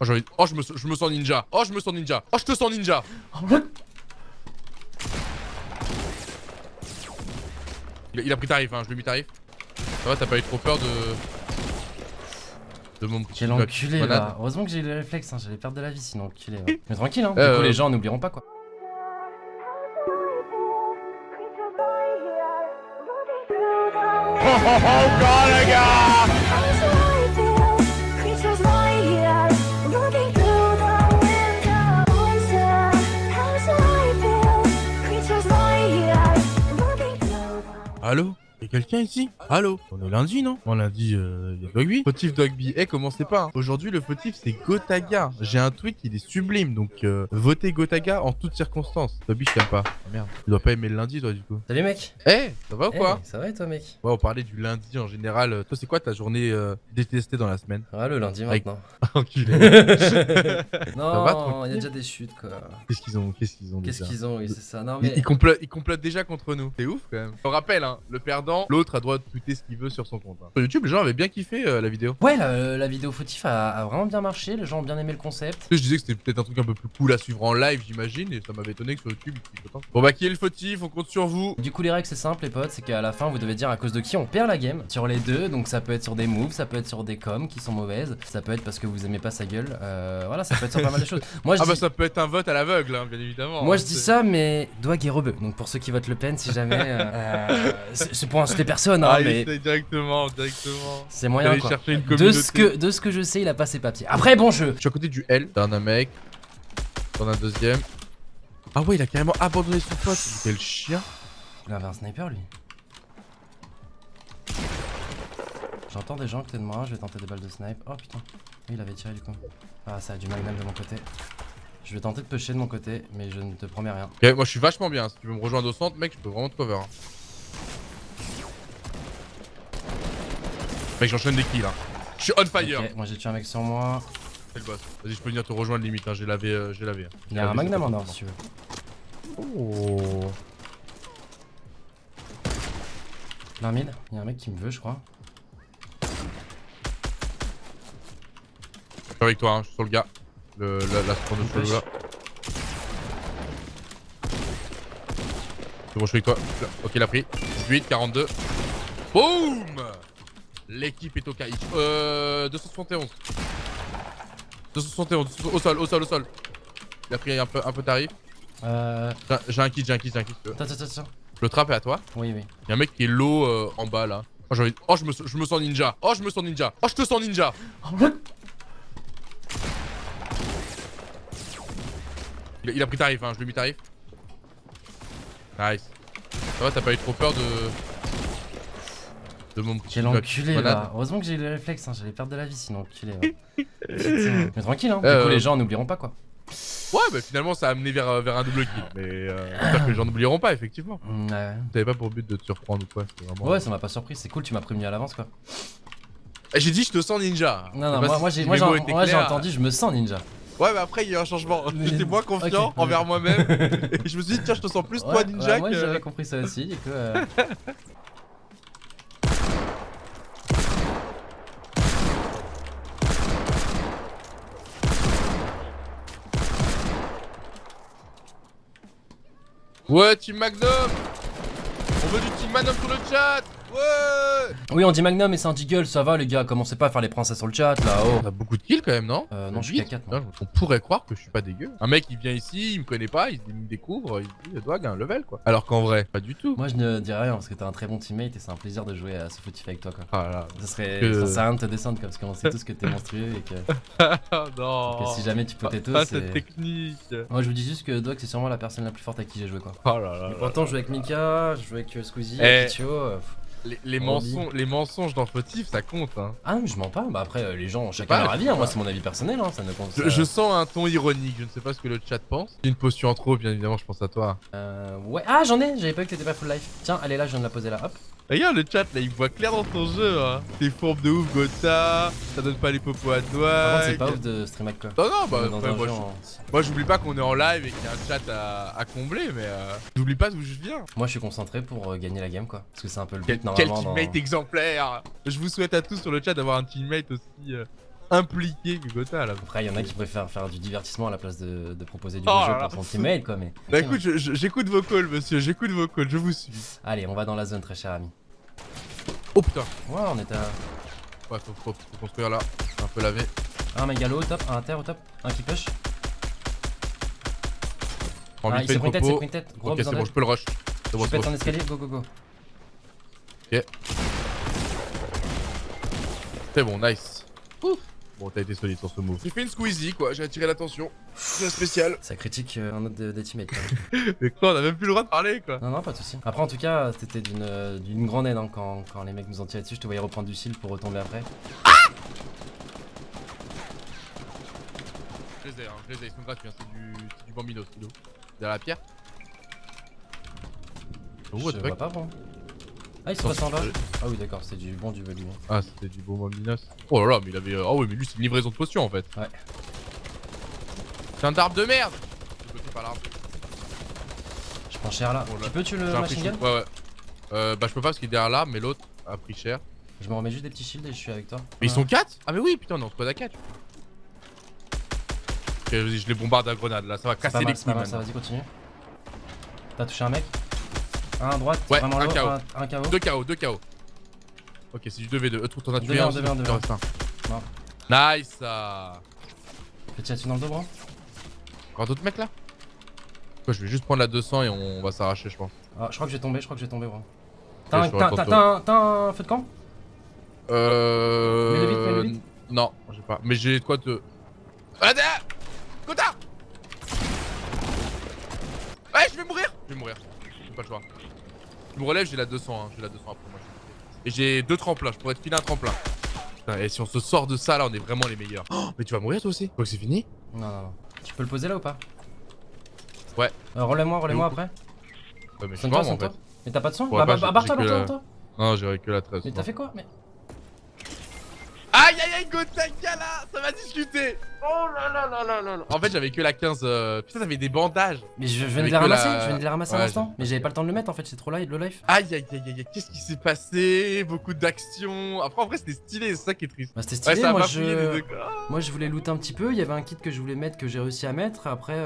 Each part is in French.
Oh, je me sens ninja. Oh, je me sens ninja. Oh, je te sens ninja. Il a pris tarif, hein. Je lui ai mis tarif. Ça va, t'as pas eu trop peur de mon petit Quel enculé là. Heureusement que j'ai eu les réflexes, hein. J'allais perdre de la vie sinon enculé. Ouais. Mais tranquille, hein. Du coup, les gens n'oublieront pas quoi. Oh god, les gars! Allô? Y'a quelqu'un ici? Allô? On est lundi, non? Bon, lundi, y'a Dogby. Fautif Dogby. Eh, commencez pas, hein. Aujourd'hui, le fautif, c'est Gotaga. J'ai un tweet, il est sublime, donc votez Gotaga en toutes circonstances. Dogby, je t'aime pas. Oh, merde. Tu dois pas aimer le lundi, toi, du coup. Salut mec. Eh, ça va ou quoi? Ça va et toi mec? Ouais, on parlait du lundi en général. Toi, c'est quoi ta journée détestée dans la semaine? Ah, le lundi maintenant. Enculé. Non, il y a déjà des chutes quoi. Qu'est-ce qu'ils ont Qu'est-ce déjà qu'ils ont, oui, c'est ça. Non mais. Ils complotent déjà contre nous. C'est ouf quand même. On rappelle, hein, le perdant, l'autre a droit de tweeter ce qu'il veut sur son compte. Hein. Sur YouTube, les gens avaient bien kiffé la vidéo. Ouais, la vidéo fautif a vraiment bien marché. Les gens ont bien aimé le concept. Je disais que c'était peut-être un truc un peu plus cool à suivre en live, j'imagine, et ça m'avait étonné que sur YouTube, ils kiffent autant. Bon bah, qui est le fautif? On compte sur vous. Du coup, les règles c'est simple, les potes. C'est qu'à la fin, vous devez dire à cause de qui on perd la game. Sur les deux, donc ça peut être sur des moves, ça peut être sur des coms qui sont mauvaises. Ça peut être parce que vous aimez pas sa gueule. Voilà, ça peut être sur pas mal de choses. Moi, je bah, dis... ça peut être un vote à l'aveugle, hein, bien évidemment. Moi hein, je dis ça, mais Dwag est rebeu. Donc pour ceux qui votent Le Pen, si jamais. C'est pour insulter personne, hein, mais. Directement. C'est moyen quoi. Chercher une De ce que je sais, il a pas ses papiers. Après, bon jeu. Je suis à côté du L. T'en as un mec. T'en as un deuxième. Ah ouais, il a carrément abandonné son pote. Quel chien. Il avait un sniper lui. J'entends des gens à côté de moi, je vais tenter des balles de snipe. Oh putain, oui, il avait tiré du coup. Ah, ça a du magnum de mon côté. Je vais tenter de pusher de mon côté, mais je ne te promets rien. Ok, moi je suis vachement bien. Si tu veux me rejoindre au centre, mec, je peux vraiment te cover. Hein. Mec, j'enchaîne des kills. Hein. Je suis on fire. Ok, moi j'ai tué un mec sur moi. C'est le boss. Vas-y, je peux venir te rejoindre limite. Hein. J'ai lavé. Il y a un magnum en or si tu veux. Oh. Plein mid, il y a un mec qui me veut, je crois. Je suis avec toi, hein. Je suis sur le gars. La spawn de celui là. C'est bon, je suis avec toi. Ok, il a pris. 18, 42. Boum! L'équipe est au caïch. 271. 271. Au sol. Il a pris un peu tarif. J'ai un kit. Attends. Le trap est à toi. Oui. Il y a un mec qui est low en bas là. Oh, je me sens ninja. Oh, je te sens ninja. Il a pris tarif, hein. Je lui ai mis tarif. Nice. Ça va, t'as pas eu trop peur de mon petit. Quel enculé là. Heureusement que j'ai eu les réflexes, hein. J'allais perdre de la vie sinon enculé. Ouais. Mais tranquille, hein. Du coup, les gens n'oublieront pas quoi. Ouais, bah finalement ça a amené vers un double kill. Mais j'espère que les gens n'oublieront pas, effectivement. Ouais. T'avais pas pour but de te surprendre ou quoi? Vraiment... Ouais, ça m'a pas surpris. C'est cool, tu m'as prévenu à l'avance quoi. J'ai dit, je te sens ninja. Non, moi j'ai entendu, je me sens ninja. Ouais, mais après il y a eu un changement. J'étais moins confiant envers moi-même. Et je me suis dit, tiens, je te sens plus toi ninja que. Moi j'avais compris ça aussi. Du coup, Ouais, Team Magnum. On veut du Team Magnum sur le chat. Ouais. Oui, on dit Magnum et c'est un Deagle, ça va les gars, commencez pas à faire les princesses sur le chat là, oh. On a beaucoup de kills quand même, non? Non, je suis qu'à 4. On pourrait croire que je suis pas dégueu. Un mec il vient ici, il me connaît pas, il me découvre, il se dit Dwag a un level quoi. Alors qu'en vrai, pas du tout. Moi je ne dirais rien parce que t'es un très bon teammate et c'est un plaisir de jouer à ce fautif avec toi quoi. Ah là. Ça sert à rien de te descendre parce qu'on sait tous que t'es monstrueux et que. Non. Que si jamais tu potato, c'est. c'est. Cette technique. Moi je vous dis juste que Dwag c'est sûrement la personne la plus forte à qui j'ai joué quoi. Oh là là. Pourtant je joue avec Mika, je joue avec Squeezie, Kitio. Les mensonges dans Fautif ça compte hein. Ah non mais je mens pas, bah après les gens ont chacun leur avis, hein. Moi c'est mon avis personnel hein, ça ne compte pas. Je sens un ton ironique, je ne sais pas ce que le chat pense. Une potion en trop bien évidemment je pense à toi. Ouais, ah j'en ai, j'avais pas vu que t'étais pas full life. Tiens, allez là je viens de la poser là, hop. Regarde le chat là, il voit clair dans ton jeu hein. T'es fourbe de ouf Gotha, ça donne pas les popos à toi. Par contre c'est pas ouf de stream avec quoi. Non bah moi j'oublie pas qu'on est en live et qu'il y a un chat à combler mais j'oublie pas d'où je viens. Moi je suis concentré pour gagner la game quoi, parce que c'est un peu le but Quel teammate exemplaire. Je vous souhaite à tous sur le chat d'avoir un teammate aussi impliqué que Gotha là. Après, il y en a qui préfèrent faire du divertissement à la place de proposer du Oh jeu là là. pour son teammate, quoi. Mais. Bah écoute, j'écoute vos calls, monsieur, j'écoute vos calls, je vous suis. Allez, on va dans la zone, très cher ami. Oh putain. Ouais, on est à. Ouais, faut construire là. Un peu lavé. Un mégalo au top, un à terre au top, un qui push. Prends Ah, vite fait c'est une Quintet, c'est popo. Quintet. Gros, Ok, besoin c'est bon, d'aide. je peux le rush. C'est bon, Je c'est pète bon. un escalier, go go go. Ok. C'est bon, nice. Ouf. Bon, t'as été solide sur ce move. J'ai fait une squeezie quoi, j'ai attiré l'attention. C'est un spécial. Ça critique un autre des teammates. Quand même. Mais quoi, on a même plus le droit de parler quoi. Non, non, pas de soucis. Après, en tout cas, c'était d'une grande aide hein, quand les mecs nous ont tiré dessus. Je te voyais reprendre du shield pour retomber après. Je les ai, ils sont gratuits, hein. C'est du bambinos, kilo. Derrière la pierre. Oh, what Je the vois fuck. pas, bon. Ah, il se passe en bas. Ah oui, d'accord, c'est du bon du volume. Ah, c'était du bon bambinos. Oh là là, mais il avait. Ah ouais, mais lui, c'est une livraison de potions en fait. Ouais. C'est un arbre de merde. Je suis bloqué par l'arbre. Je prends cher là. Bon, là, Tu peux tuer le J'ai un machine prix gun? chaud. Ouais, ouais. Bah, je peux pas parce qu'il est derrière l'arbre, mais l'autre a pris cher. Je me remets juste des petits shields et je suis avec toi. Mais ils sont 4? Ah, mais oui, putain, on est en squad à 4. Ok, vas-y, je les bombarde à grenade là, ça va C'est casser pas les mal, couilles. c'est pas mal, ça, maintenant. vas-y, continue. T'as touché un mec? Un à droite, Ouais, vraiment un low, KO. un KO. 2 KO, 2 KO. Ok, c'est du 2v2. T'en as tué 2v1, un. 2v1, 2v1. Il en reste un. Non. Nice ça. Fais tirer dessus dans le dos, bro. Encore d'autres mecs là? Quoi, je vais juste prendre la 200 et on va s'arracher, je pense. Ah, je crois que j'ai tombé, bro. je T'as suis un feu de camp? Mets-le vite. Non, j'ai pas. Mais j'ai de quoi te. Ah, derrière Gotha. Ouais, je vais mourir. J'ai pas le choix. Je me relève, j'ai la 200, hein. J'ai la 200 après moi. Et j'ai 2 tremplins, je pourrais te filer un tremplin. Putain, et si on se sort de ça là, on est vraiment les meilleurs. Oh, mais tu vas mourir toi aussi? Quoi que c'est fini? Non. Tu peux le poser là ou pas? Ouais. Relève-moi après. Ouais, mais je suis Sonne-toi, mort en fait. sonne-toi. Mais t'as pas de son? Ouais, Bah, j'ai barre-toi, que la- barre-toi. Non, j'aurais que la 13. Mais t'as fait quoi? Mais. Aïe aïe aïe, Gotha là, ça va discuter. Oh là là là là là là. En fait, j'avais que la 15. Putain, t'avais des bandages. Mais je viens de Avec les que ramasser, la- je viens de les ramasser à Ouais, l'instant. Mais j'avais pas le temps de le mettre en fait, c'est trop live, le live. Aïe aïe aïe aïe, qu'est-ce qui s'est passé? Beaucoup d'actions. Après, en vrai, c'était stylé, c'est ça qui est triste. Bah c'était Ouais, stylé, ça a moi bafouillé des deux. moi je voulais looter un petit peu, il y avait un kit que je voulais mettre que j'ai réussi à mettre, après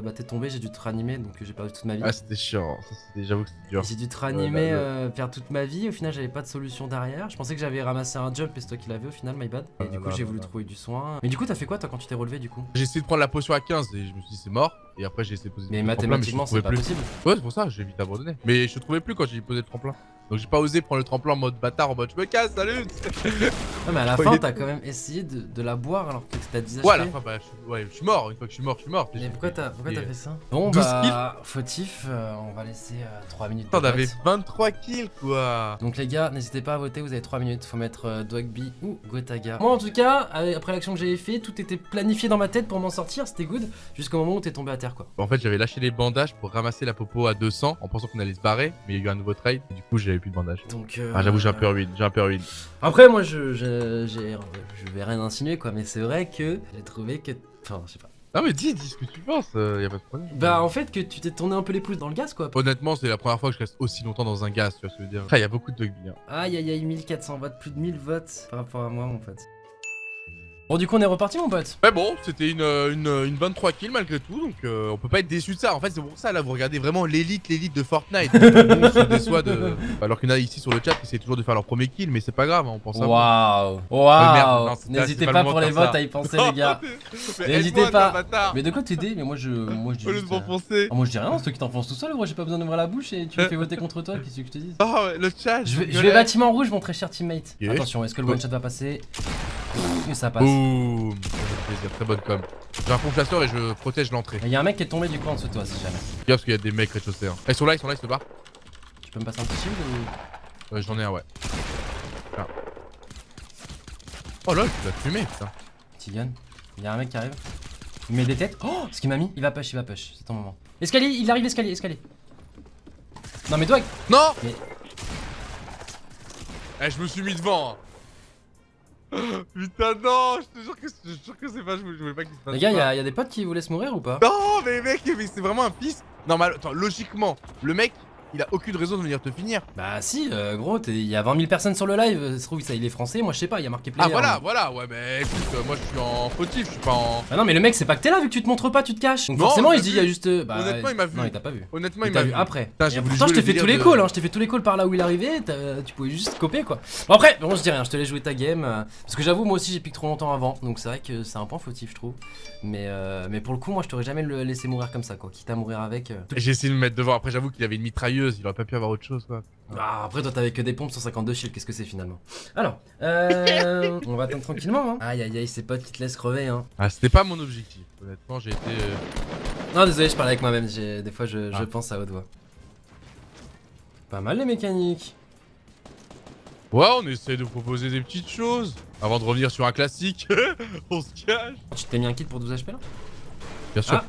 bah t'es tombé, j'ai dû te ranimer donc j'ai perdu toute ma vie. Ah, c'était chiant. Ça, j'avoue que c'était dur. J'ai dû te ranimer, Ouais, perdre toute ma vie, au final j'avais pas de solution derrière, je pensais que j'avais ramassé un jump et c'est toi qui l'avais au final, my bad. Et du coup j'ai voulu trouver du soin. Mais du coup t'as fait quoi toi quand tu t'es relevé du coup? J'ai essayé de prendre la potion à 15 et je me suis dit c'est mort. Et après, j'ai essayé de poser Mais le tremplin, mathématiquement je c'est le pas trouvais plus. possible. Ouais, c'est pour ça, j'ai vite abandonné. Mais je le trouvais plus quand j'ai posé le tremplin. Donc j'ai pas osé prendre le tremplin en mode bâtard, en mode je me casse, salut. Ouais mais à la Ouais, fin il est- t'as quand même essayé de la boire alors que t'as 10 HP. Ouais, à la fin, bah, je suis mort. Une fois que je suis mort, je suis mort. Mais pourquoi t'as Et, fait ça? Bon 12 bah fautif, on va laisser 3 minutes. Putain, de on avait vote. 23 kills quoi. Donc les gars, n'hésitez pas à voter, vous avez 3 minutes, faut mettre Dogby ou Gotaga. Moi en tout cas, après l'action que j'avais fait, tout était planifié dans ma tête pour m'en sortir, c'était good, jusqu'au moment où t'es tombé à terre quoi. En fait, j'avais lâché les bandages pour ramasser la popo à 200 en pensant qu'on allait se barrer, mais il y a eu un nouveau trade et du coup, j'avais plus de bandages. Donc Ah, j'avoue, j'ai un peu ruine, Après moi je vais rien insinuer quoi, mais c'est vrai que j'ai trouvé que... Enfin je sais pas. Non, mais dis ce que tu penses, y a pas de problème. Bah en fait que tu t'es tourné un peu les pouces dans le gaz quoi. Honnêtement, c'est la première fois que je reste aussi longtemps dans un gaz, tu vois ce que je veux dire. Ah, il y a beaucoup de Dogby. Hein. Aïe aïe aïe, 1400 votes, plus de 1000 votes par rapport à moi mon pote. Bon du coup on est reparti mon pote. Mais bon, c'était une 23 kills malgré tout, donc on peut pas être déçu de ça. En fait, c'est pour ça, là, vous regardez vraiment l'élite de Fortnite. Nous, on se déçoit de... Alors qu'il y en a ici sur le chat qui essaient toujours de faire leur premier kill, mais c'est pas grave, hein, on pense à vous. Waouh, merde, waouh. non, c'est N'hésitez pas pas le pour moment de les faire votes ça. à y penser les gars. Mais N'hésitez aide-moi, pas. toi, bâtard. Mais de quoi t'aider? Mais moi je dis Au lieu de juste, m'enfoncer. Ah, moi je dis rien, c'est toi qui t'enfonces tout seul, gros, j'ai pas besoin d'ouvrir la bouche et tu me fais voter contre toi, qu'est-ce que je te dis? Ah ouais, le chat. Je vais bâtiment rouge mon très cher teammate. Ok. Attention, est-ce que le one shot va passer? Et ça passe. Boum. Ça fait plaisir, très bonne com. J'ai un chasseur et je protège l'entrée. Il y a un mec qui est tombé du coup en dessous de toi si jamais. Regarde parce qu'il y a des mecs rez-de-chaussée. Hein. Ils sont là, ils se barrent. Tu peux me passer un petit shield ou... J'en ai un, ouais. Ah. Oh lol, tu l'as fumé, putain. Petit gun. Il y a un mec qui arrive. Il met des têtes. Oh, ce qu'il m'a mis. Il va push, c'est ton moment. Escalier, il arrive escalier. Non mais toi. Non. Mais- Eh, je me suis mis devant. Hein. Putain, non, je te jure que c'est pas, je voulais pas qu'il se passe. Les gars, ça. y a des potes qui vous laissent mourir ou pas? Non, mais mec, mais c'est vraiment un fils. Normal, attends, logiquement, le mec, il a aucune raison de venir te finir. Bah si, gros, il y a 20 000 personnes sur le live, ça se trouve ça il est français, moi je sais pas, il y a marqué player. Ah voilà, ouais mais écoute, moi je suis en fautif, je suis pas en... Ah non mais le mec c'est pas que t'es là vu que tu te montres pas, tu te caches. Donc Non, forcément il il m'a se dit vu. il y a juste... Bah, Honnêtement, il m'a vu. Non il t'a pas vu. Honnêtement, il t'a m'a vu vu. après. Putain, j'ai Et voulu pourtant je jouer t'ai le fait tous les délire calls, de- hein, je t'ai fait tous les calls par là où il arrivait, tu pouvais juste copier quoi. Bon après, bon je dis rien, je te laisse jouer ta game. Parce que j'avoue moi aussi j'ai piqué trop longtemps avant, donc c'est vrai que c'est un point fautif je trouve. Mais pour le coup moi je t'aurais jamais le laissé mourir comme ça quoi, quitte à mourir avec. J'ai essayé de me mettre devant, après j'avoue qu'il avait une mitrailleuse, il aurait pas pu avoir autre chose quoi. Ah, après toi t'avais que des pompes 152 shield, qu'est-ce que c'est finalement? Alors, on va attendre tranquillement hein. Aïe aïe aïe, ses potes qui te laissent crever hein. Ah c'était pas mon objectif, honnêtement j'ai été... Non désolé, je parle avec moi-même, des fois je pense à haute voix. Pas mal les mécaniques. Ouais, on essaie de proposer des petites choses, avant de revenir sur un classique, on se cache. Tu t'es mis un kit pour 12 HP là? Bien sûr. Ah.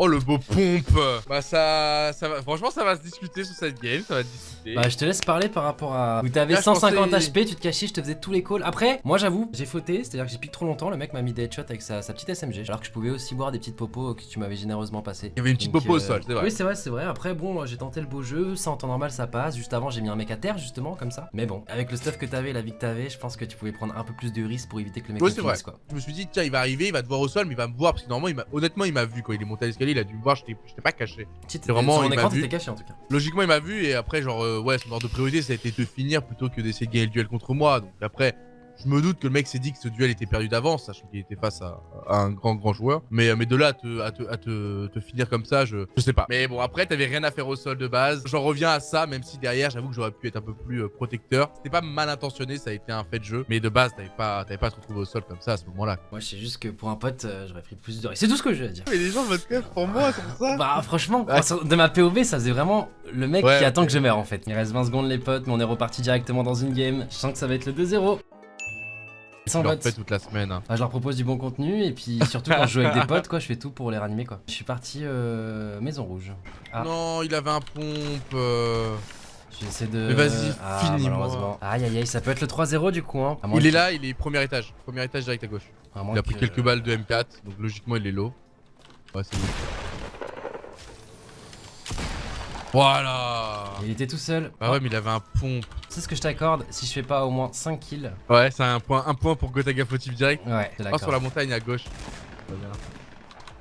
Oh le beau pompe. Bah ça va, franchement ça va se discuter sur cette game, ça va se discuter. Bah je te laisse parler par rapport à... Où t'avais Là, je 150 pensais- HP, tu te cachais, je te faisais tous les calls. Après, moi j'avoue, j'ai fauté, c'est-à-dire que j'ai piqué trop longtemps, le mec m'a mis des headshots avec sa petite SMG. Alors que je pouvais aussi boire des petites popos que tu m'avais généreusement passées. Il y avait une petite Donc, popo au sol, c'est vrai. Oui c'est vrai, c'est vrai. Après bon, j'ai tenté le beau jeu, ça en temps normal ça passe. Juste avant j'ai mis un mec à terre justement, comme ça. Mais bon, avec le stuff que t'avais, la vie que t'avais, je pense que tu pouvais prendre un peu plus de risques pour éviter que le mec Ouais, me c'est vrai. finisse quoi. Je me suis dit tiens il va arriver, il va te voir au sol mais il va me voir parce que normalement honnêtement il m'a vu quand il est monté à l'escalier, il a dû me voir, j'étais pas caché. C'est vraiment, sur mon il m'a écran vu. t'étais caché en tout cas. Logiquement il m'a vu et après genre ouais son ordre de priorité ça a été de finir plutôt que d'essayer de gagner le duel contre moi. Donc après je me doute que le mec s'est dit que ce duel était perdu d'avance, sachant qu'il était face à un grand joueur. Mais de là à te finir comme ça, je sais pas. Mais bon après t'avais rien à faire au sol de base. J'en reviens à ça, même si derrière j'avoue que j'aurais pu être un peu plus protecteur. C'était pas mal intentionné, ça a été un fait de jeu. Mais de base t'avais pas à te retrouver au sol comme ça à ce moment-là. Moi je sais juste que pour un pote, j'aurais pris plus de risques. C'est tout ce que je veux dire. Mais les gens votent quand même pour moi, c'est pour ça. Bah franchement, Ouais. de ma POV ça faisait vraiment le mec Ouais, qui attend ok. que je meure en fait. Il reste 20 secondes les potes, mais on est reparti directement dans une game. Je sens que ça va être le 2-0. Sans Je le vote. refais toute la semaine. Hein. Ah, je leur propose du bon contenu et puis surtout quand je joue avec des potes quoi, je fais tout pour les ranimer quoi. Je suis parti maison rouge. Ah. Non, il avait un pompe. J'essaie de... Mais vas-y, finis-moi. malheureusement. Aïe aïe aïe, ça peut être le 3-0 du coup hein. À moins Il que- est là, il est premier étage direct à gauche. à moins Il a pris que- quelques balles de M4, donc logiquement il est low. Ouais, c'est lui. Voilà. Il était tout seul. Bah ouais, mais il avait un pompe. C'est ce que je t'accorde, si je fais pas au moins 5 kills. Ouais, c'est un point pour Gotaga fautif direct. Ouais, c'est Oh, d'accord. sur la montagne à gauche.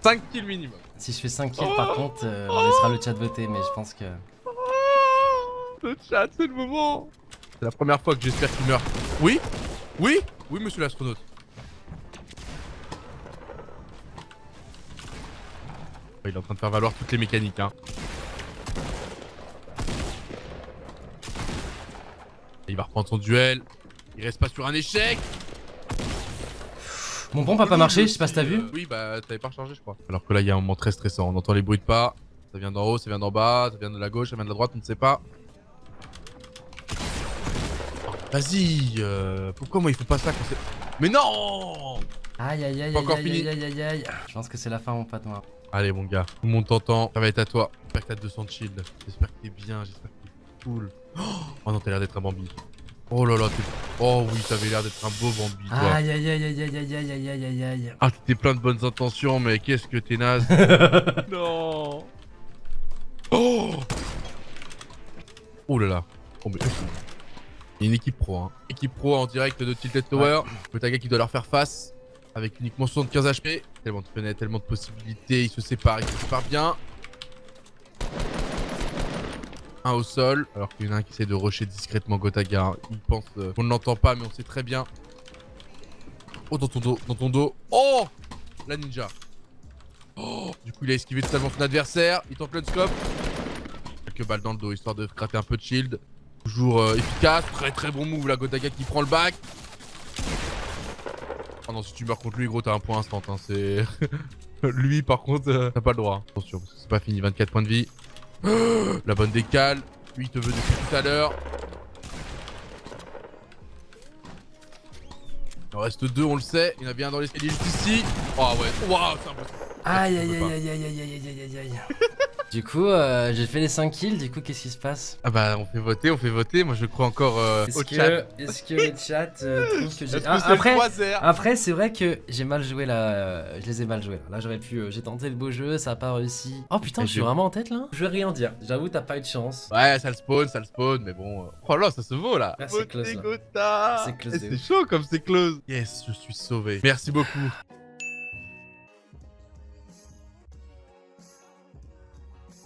5 kills minimum. Si je fais 5 kills par contre, on laissera le chat voter, mais je pense que... Le chat, c'est le moment. C'est la première fois que j'espère qu'il meurt. Oui. Oui, monsieur l'astronaute. Il est en train de faire valoir toutes les mécaniques, hein. Il va reprendre son duel. Il reste pas sur un échec. Mon pompe a pas marché, je sais pas si t'as vu. Oui, bah t'avais pas rechargé, je crois. Alors que là, il y a un moment très stressant. On entend les bruits de pas. Ça vient d'en haut, ça vient d'en bas, ça vient de la gauche, ça vient de la droite, on ne sait pas. Oh, vas-y, pourquoi moi il faut pas ça quand c'est... Mais non! Aïe aïe aïe Pas aïe encore aïe fini. aïe aïe aïe. Je pense que c'est la fin mon pote moi. Allez mon gars, tout le monde t'entend, ça va être à toi. J'espère que t'as 200 de shield, j'espère que t'es bien, j'espère que t'es cool. Oh non, t'as l'air d'être un Bambi. Oh là là, t'es... Oh oui, t'avais l'air d'être un beau Bambi, toi. Aïe aïe aïe aïe aïe aïe aïe aïe aïe aïe aïe. Ah, t'étais plein de bonnes intentions, mais qu'est-ce que t'es naze. Non. Oh. Oh là là. Oh mais... Il y a une équipe pro, hein. Équipe pro en direct de Tilted Tower. Gotaga qui doit leur faire face. Avec uniquement 75 HP. Tellement de fenêtres, tellement de possibilités. Ils se séparent bien. Un au sol. Alors qu'il y en a un qui essaie de rusher discrètement Gotaga. Hein. Il pense qu'on ne l'entend pas, mais on sait très bien. Oh, dans ton dos. Oh, la ninja. Oh, du coup, il a esquivé totalement son adversaire. Il tente l'unscope. Quelques balles dans le dos, histoire de gratter un peu de shield. Toujours efficace. Très bon move, la Gotaga qui prend le back. Oh non, si tu meurs contre lui, gros, t'as un point instant. Hein, c'est... lui, par contre, t'as pas le droit. Hein. Attention, parce que c'est pas fini. 24 points de vie. La bonne décale. Lui, il te veut depuis tout à l'heure. Il en reste deux, on le sait. Il y en a bien un dans l'escalier juste ici. Oh ouais. Waouh, c'est impossible. Aïe aïe aïe aïe aïe aïe aïe aïe aïe aïe. Du coup, j'ai fait les 5 kills, du coup, qu'est-ce qui se passe? Ah bah on fait voter, moi je crois encore au chat. Est-ce que le chat trouve que j'ai... Est-ce que c'est le 3-0? Après, c'est vrai que j'ai mal joué là, je les ai mal joués. Là, j'aurais pu, j'ai tenté le beau jeu, ça a pas réussi. Oh putain, Et je suis vraiment en tête là. Je vais rien dire, j'avoue, t'as pas eu de chance. Ouais, ça le spawn, mais bon. Oh là, ça se vaut là. Ah, c'est close, Voter là. Gotha. C'est close Eh, de c'est ouf. chaud comme c'est close. Yes, je suis sauvé. Merci beaucoup.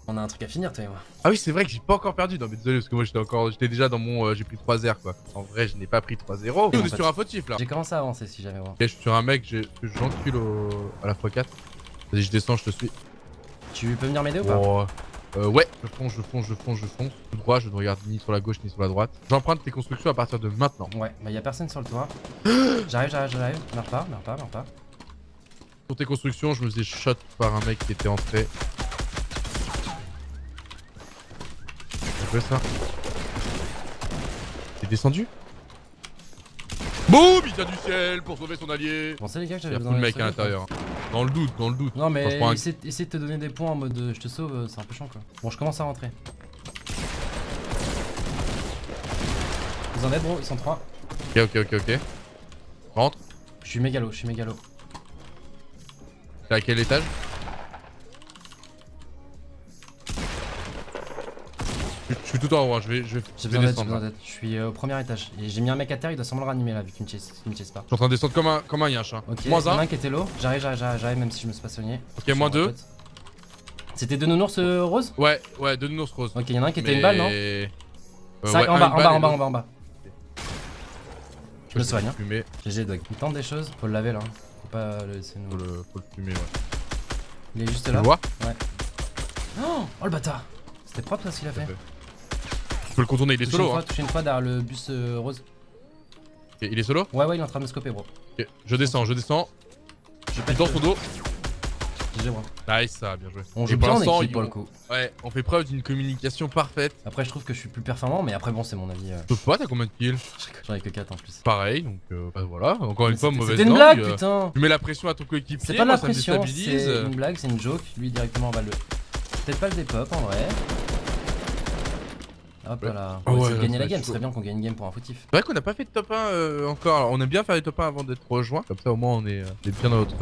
On a un truc à finir, toi et moi. Ah oui, c'est vrai que j'ai pas encore perdu. Non, mais désolé, parce que moi j'étais déjà dans mon. J'ai pris 3-0 quoi. En vrai, je n'ai pas pris 3-0. On est sur un fautif là. J'ai commencé à avancer si jamais. Ouais. Ok, je suis sur un mec que j'encule à la x4. Vas-y, je descends, je te suis. Tu peux venir m'aider ou pas? Oh, ouais, je fonce. Tout droit, je ne regarde ni sur la gauche ni sur la droite. J'emprunte tes constructions à partir de maintenant. Ouais, bah y'a personne sur le toit. J'arrive. Meurs pas. Sur tes constructions, je me faisais shot par un mec qui était entré. C'est quoi ça? T'es descendu? Boum! Il vient du ciel pour sauver son allié! Vous pensez les gars que Il y j'avais a besoin beaucoup de d'un mecs à sauver, l'intérieur. Dans le doute. Non Enfin, mais je prends un- essaie de te donner des points en mode je te sauve, c'est un peu chiant quoi. Bon, je commence à rentrer. Ils en aident bro, ils sont 3. Ok. Rentre. Je suis mégalo. T'es à quel étage? Je suis tout en haut, hein. je vais J'ai descendre. besoin d'aide. Je suis au premier étage. Et j'ai mis un mec à terre, il doit sûrement le ranimer là vu qu'il me chase pas. Je suis en train de descendre comme un yinche. Hein. Ok, Moins il y en a 1. un qui était low. J'arrive même si je me suis pas soigné. Ok, moins 2. C'était deux nounours roses? Ouais, deux nounours roses. Ok, il y en a un qui était une balle, non? Ça, en bas. Je me soigne. Hein. Fumer. GG Dog. Il tente des choses, faut le laver là. Faut pas le laisser nous. Faut le fumer, ouais. Il est juste Tu là. le vois? Oh le bâtard! C'était propre là ce qu'il a fait. Tu peux le contourner, il est solo. Hein. Touche une fois derrière le bus rose. Okay, il est solo? Ouais, il est en train de me scoper, bro. Ok, je descends. Je suis dans son dos. GG, bro. Nice, ça, bien joué. On Et joue pour bien en l'instant, équipe pour le coup. Ouais, on fait preuve d'une communication parfaite. Après, je trouve que je suis plus performant, mais après, bon, c'est mon avis. Sauf pas, t'as combien de kills? J'en ai que 4 en plus. Pareil, donc bah, voilà. Encore une fois, mauvaise C'était une langue. blague, putain! Tu mets la pression à ton coéquipier, C'est pas de la moi, ça me pression, déstabilise. c'est une blague, c'est une joke. Lui, directement, on va le. Peut-être pas le dépop en vrai. Hop Ouais. là. Ah On va ouais, essayer de gagner ça la va game, être ce serait bien qu'on gagne une game pour un fautif. C'est vrai qu'on n'a pas fait de top 1 encore. Alors, on aime bien faire les top 1 avant d'être rejoint. Comme ça, au moins, on est bien dans notre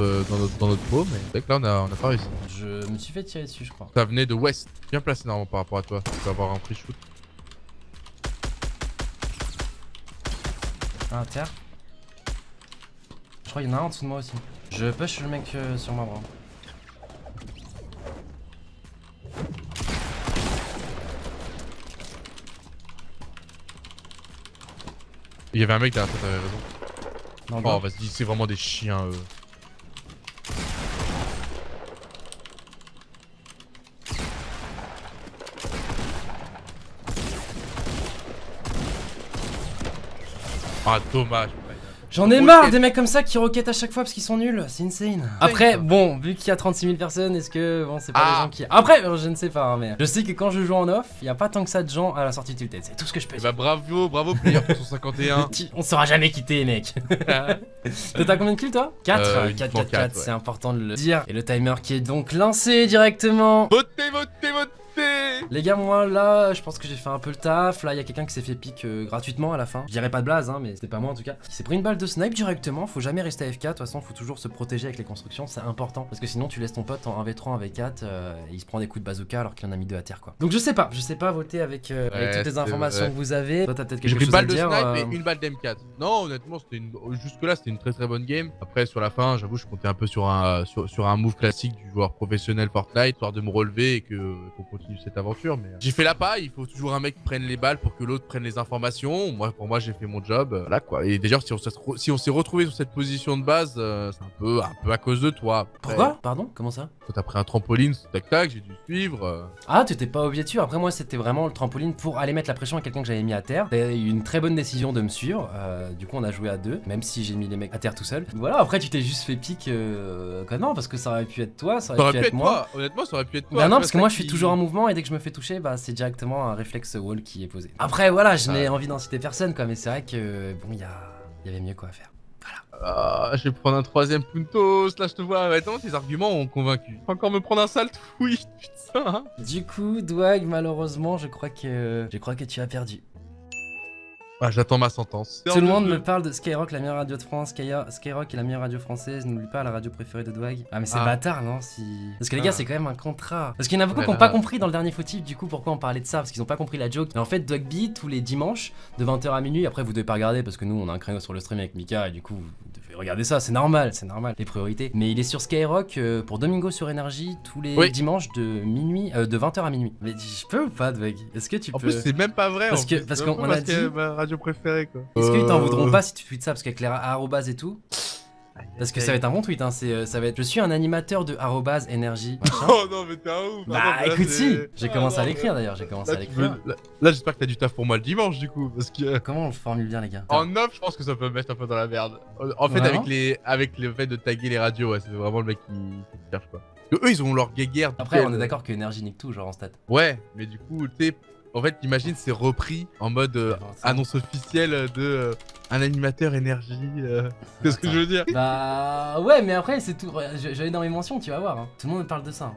peau. Mais c'est vrai que là, on a pas réussi. Je me suis fait tirer dessus, je crois. Ça venait de West. Bien placé normalement par rapport à toi. Tu peux avoir un free shoot. Ah, terre. Je crois qu'il y en a un en dessous de moi aussi. Je push le mec sur moi, bro. Il y avait un mec derrière toi, t'avais raison. Non, Oh, vas-y, c'est vraiment des chiens, eux. Ah, dommage. J'en ai marre des mecs comme ça qui roquettent à chaque fois parce qu'ils sont nuls, c'est insane. Après, bon, vu qu'il y a 36 000 personnes, est-ce que bon, c'est pas des gens qui. Après, je ne sais pas, hein, mais je sais que quand je joue en off, il y a pas tant que ça de gens à la sortie de Tilted, c'est tout ce que je peux Et dire. bah, bravo, player 151. On sera jamais quitté, mec. T'as combien de kills toi 4 uniquement 4, ouais. c'est important de le dire. Et le timer qui est donc lancé directement. Votez. Les gars, moi là, je pense que j'ai fait un peu le taf. Là, il y a quelqu'un qui s'est fait pique gratuitement à la fin. Je dirais pas de blaze, hein, mais c'était pas moi en tout cas. Il s'est pris une balle de snipe directement. Faut jamais rester AFK. De toute façon, faut toujours se protéger avec les constructions. C'est important parce que sinon, tu laisses ton pote en 1v3, 1v4 et il se prend des coups de bazooka alors qu'il en a mis 2 à terre quoi. Donc, je sais pas voter avec toutes les informations que vous avez. Toi, t'as peut-être J'ai quelque pris chose une à balle de dire. snipe et une balle d'M4. Non, honnêtement, jusque-là, c'était une très bonne game. Après, sur la fin, j'avoue, je comptais un peu sur un move classique du joueur professionnel Fortnite, histoire de me relever et qu'on continue cette aventure. Mais j'ai fait la paille, il faut toujours un mec qui prenne les balles pour que l'autre prenne les informations. Pour moi, j'ai fait mon job. Là, quoi. Et d'ailleurs, si on s'est retrouvé sur cette position de base, c'est un peu à cause de toi. Après, Pourquoi? Pardon? Comment ça? toi, t'as pris un trampoline, tac, j'ai dû suivre. Ah, tu t'es pas obligé dessus. Après, moi, c'était vraiment le trampoline pour aller mettre la pression à quelqu'un que j'avais mis à terre. T'as eu une très bonne décision de me suivre. Du coup, on a joué à 2, même si j'ai mis les mecs à terre tout seul. Voilà, après, tu t'es juste fait pique. Non, parce que ça aurait pu être toi, ça aurait pu être moi. Toi. Honnêtement, ça aurait pu être toi. Bah non, parce que moi, je suis toujours en mouvement et dès que je me fais toucher, bah c'est directement un réflexe wall qui est posé. Après, voilà, je n'ai envie d'inciter personne, quoi, mais c'est vrai que bon, il y avait mieux quoi à faire. Ah, je vais prendre un troisième Puntos. Là, je te vois. Attends, tes arguments ont convaincu. Faut encore me prendre un sale tweet, putain. Du coup, Dwag, malheureusement, je crois que tu as perdu. Ah, j'attends ma sentence. Tout le monde me parle de Skyrock, la meilleure radio de France. Skyrock est la meilleure radio française. N'oublie pas la radio préférée de Dwag. Ah, mais c'est bâtard, non si... Parce que les gars, c'est quand même un contrat. Parce qu'il y en a beaucoup qui n'ont pas compris dans le dernier fautif, du coup, pourquoi on parlait de ça. Parce qu'ils n'ont pas compris la joke. Mais en fait, Dwagby, tous les dimanches, de 20h à minuit. Après, vous devez pas regarder parce que nous, on a un créneau sur le stream avec Mika. Et du coup, vous devez regarder ça. C'est normal, les priorités. Mais il est sur Skyrock pour Domingo sur Énergie tous les dimanches de 20h à minuit. Mais je peux ou pas, Dwag? Est-ce que tu peux? En plus, c'est même pas vrai. Parce qu'on a dit. Ma radio préférée, quoi. Est-ce qu'ils t'en voudront pas si tu tweets ça parce qu'avec les arrobas et tout? Parce que ça va être un bon tweet, hein. Ça va être je suis un animateur de arrobas énergie. Oh non, mais t'es un ouf. Bah écoute, si j'ai commencé à l'écrire d'ailleurs, Là, j'espère que t'as du taf pour moi le dimanche du coup. Parce que. Comment on le formule bien, les gars? En off, je pense que ça peut me mettre un peu dans la merde. En fait, avec le fait de taguer les radios, ouais, c'est vraiment le mec qui cherche quoi. Parce que eux, ils ont leur guéguerre. Après, on est d'accord que énergie nique tout, genre en stat. Ouais, mais du coup, tu sais. En fait, imagine, c'est repris en mode annonce officielle de un animateur énergie. C'est ce que je veux dire. Bah ouais, mais après, c'est tout. J'allais dans mes mentions, tu vas voir. Hein. Tout le monde me parle de ça.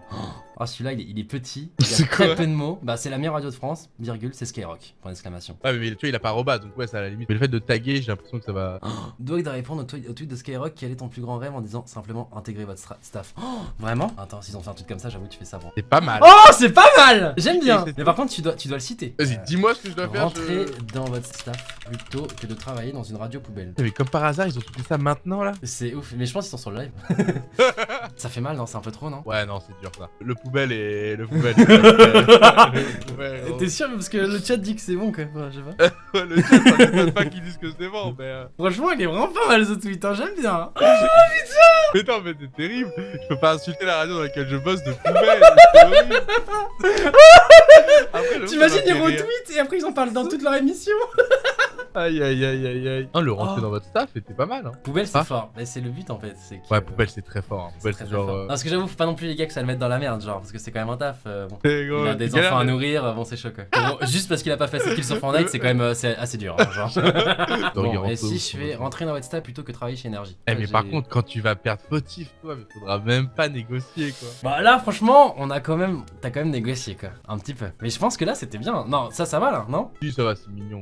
Oh, celui-là, il est petit. Il a très peu de mots. Bah, c'est la meilleure radio de France, virgule, c'est Skyrock. Point d'exclamation. Ouais, mais tu vois, il a pas arroba, donc ouais, ça à la limite. Mais le fait de taguer, j'ai l'impression que ça va. Doit de répondre au tweet de Skyrock. Quel est ton plus grand rêve en disant simplement intégrer votre staff? Oh, vraiment? Attends, s'ils ont fait un tweet comme ça, j'avoue, tu fais ça bon. C'est pas mal. Oh, c'est pas mal! J'aime bien! Mais par contre, tu dois le citer. Vas-y, dis-moi ce que je dois faire. Rentrer dans votre staff plutôt que de travailler dans une radio poubelle. Mais comme par hasard, ils ont tout fait ça maintenant là. C'est ouf, mais je pense qu'ils sont sur le live. Ça fait mal, non? C'est un peu trop, non? Ouais, non, c'est dur ça. Le poubelle. T'es sûr? Parce que le chat dit que c'est bon quand même, je sais pas. Ouais, le chat, ça m'étonne pas qu'ils disent que c'est bon, mais. Franchement, il est vraiment pas mal ce tweet, hein, j'aime bien. Oh putain! Mais non, mais c'est terrible. Je peux pas insulter la radio dans laquelle je bosse de poubelle. C'est horrible. T'imagines, ils retweetent et après ils en parlent dans toute leur émission. Aïe aïe aïe aïe aïe. Non, le rentrer dans votre staff était pas mal. Hein. Poubelle, c'est fort. Mais c'est le but en fait. Ouais, poubelle, c'est très fort. Hein. Poubelle, c'est genre. Non, parce que j'avoue, faut pas non plus les gars que ça le mette dans la merde, genre, parce que c'est quand même un taf. Bon. Gros, il a des enfants à nourrir, bon, c'est chaud quoi. Bon, juste parce qu'il a pas fait 7 kills sur Fortnite, c'est quand même assez dur. Hein, genre. Bon, et si je fais rentrer dans votre staff plutôt que travailler chez Énergie? Eh, mais par contre, quand tu vas perdre fautif, toi, mais faudra même pas négocier quoi. Bah là, franchement, t'as quand même négocié quoi. Un petit peu. Mais je pense que là, c'était bien. Non, ça va là, non? Si, ça va, c'est mignon.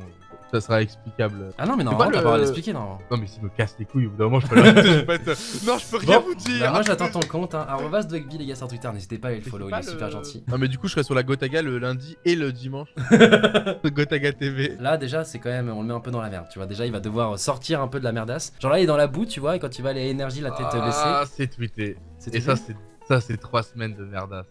Ça sera explicable. Ah non, mais non, t'as pas le droit d'expliquer, non. Non, mais s'il me casse les couilles, au bout d'un moment, je peux pas être. Non, je peux rien vous dire. Bah, moi, j'attends ton compte, hein. @Dwagby, les gars, sur Twitter. N'hésitez pas à le follow, il est super gentil. Non, mais du coup, je serai sur la Gotaga le lundi et le dimanche. Gotaga TV. Là, déjà, c'est quand même. On le met un peu dans la merde, tu vois. Déjà, il va devoir sortir un peu de la merdasse. Genre là, il est dans la boue, tu vois, et quand il va aller à Énergie, la tête baissée. Ah, c'est tweeté. Et ça, c'est 3 semaines de merdasse.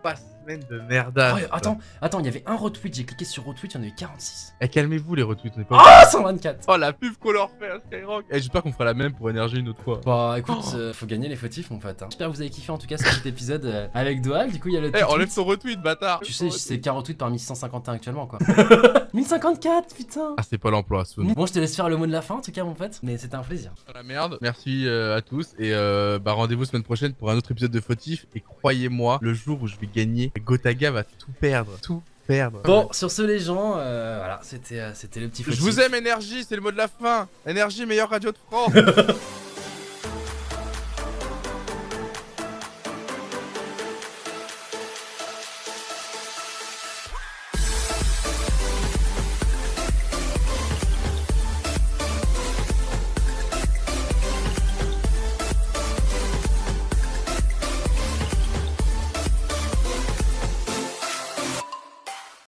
3 semaines de merdasse. Oh, attends, il y avait un retweet, j'ai cliqué sur retweet, il y en avait 46. Eh, calmez-vous les retweets, on est pas. Oh, 124. Oh, la pub qu'on leur fait à Skyrock. Eh, j'espère qu'on fera la même pour Énergie une autre fois. Bah écoute, faut gagner les fautifs, mon pote. Hein. J'espère que vous avez kiffé en tout cas cet épisode avec Doal. Du coup, il y a le. Eh, enlève ton retweet, bâtard. Tu sais, c'est 40 retweets parmi 151 actuellement, quoi. 1054, putain. Ah, c'est pas l'emploi, Soun. Bon, je te laisse faire le mot de la fin, en tout cas, mon pote. Mais c'était un plaisir. La merde. Merci à tous et bah rendez-vous semaine prochaine pour un autre épisode de fautif. Et croyez-moi, le jour où je vais gagner, Gotaga va tout perdre, tout perdre. Bon, sur ce les gens, voilà, c'était le petit fautif. Je vous aime Énergie, c'est le mot de la fin. Énergie, meilleure radio de France.